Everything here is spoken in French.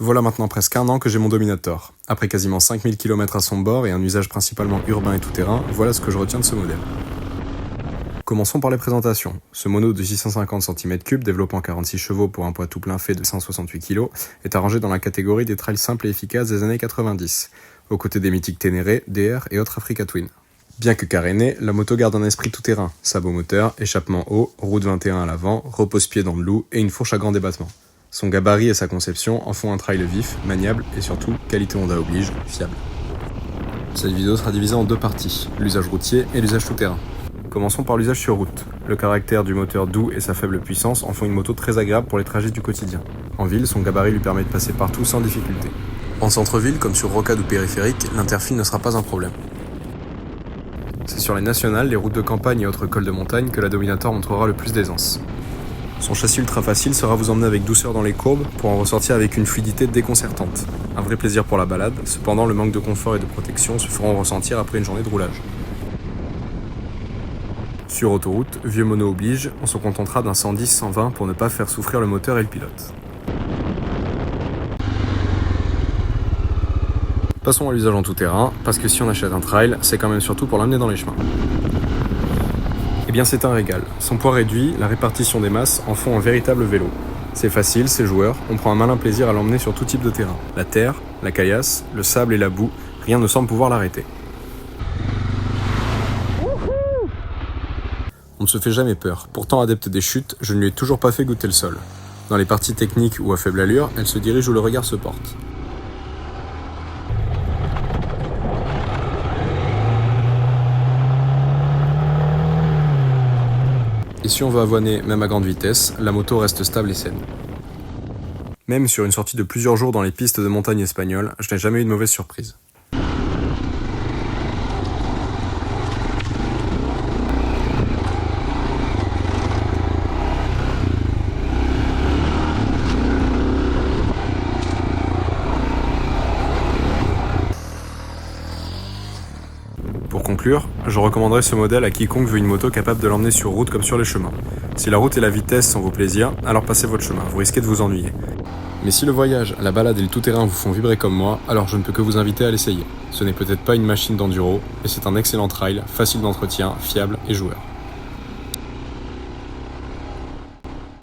Voilà maintenant presque un an que j'ai mon Dominator. Après quasiment 5000 km à son bord et un usage principalement urbain et tout-terrain, voilà ce que je retiens de ce modèle. Commençons par les présentations. Ce mono de 650 cm3 développant 46 chevaux pour un poids tout plein fait de 168 kg est arrangé dans la catégorie des trails simples et efficaces des années 90, aux côtés des mythiques Ténéré, DR et autres Africa Twin. Bien que carénée, la moto garde un esprit tout-terrain, sabot moteur, échappement haut, route 21 à l'avant, repose-pied dans le loup et une fourche à grand débattement. Son gabarit et sa conception en font un trail vif, maniable et surtout, qualité Honda oblige, fiable. Cette vidéo sera divisée en deux parties, l'usage routier et l'usage tout-terrain. Commençons par l'usage sur route. Le caractère du moteur doux et sa faible puissance en font une moto très agréable pour les trajets du quotidien. En ville, son gabarit lui permet de passer partout sans difficulté. En centre-ville, comme sur rocade ou périphérique, l'interfile ne sera pas un problème. C'est sur les nationales, les routes de campagne et autres cols de montagne que la Dominator montrera le plus d'aisance. Son châssis ultra facile sera vous emmener avec douceur dans les courbes pour en ressortir avec une fluidité déconcertante. Un vrai plaisir pour la balade, cependant le manque de confort et de protection se feront ressentir après une journée de roulage. Sur autoroute, vieux mono oblige, on se contentera d'un 110-120 pour ne pas faire souffrir le moteur et le pilote. Passons à l'usage en tout-terrain, parce que si on achète un trail, c'est quand même surtout pour l'amener dans les chemins. Eh bien c'est un régal. Son poids réduit, la répartition des masses en font un véritable vélo. C'est facile, c'est joueur, on prend un malin plaisir à l'emmener sur tout type de terrain. La terre, la caillasse, le sable et la boue, rien ne semble pouvoir l'arrêter. On ne se fait jamais peur, pourtant adepte des chutes, je ne lui ai toujours pas fait goûter le sol. Dans les parties techniques ou à faible allure, elle se dirige où le regard se porte. Et si on veut avoiner, même à grande vitesse, la moto reste stable et saine. Même sur une sortie de plusieurs jours dans les pistes de montagne espagnoles, je n'ai jamais eu de mauvaise surprise. Pour conclure, je recommanderais ce modèle à quiconque veut une moto capable de l'emmener sur route comme sur les chemins. Si la route et la vitesse sont vos plaisirs, alors passez votre chemin, vous risquez de vous ennuyer. Mais si le voyage, la balade et le tout-terrain vous font vibrer comme moi, alors je ne peux que vous inviter à l'essayer. Ce n'est peut-être pas une machine d'enduro, mais c'est un excellent trail, facile d'entretien, fiable et joueur.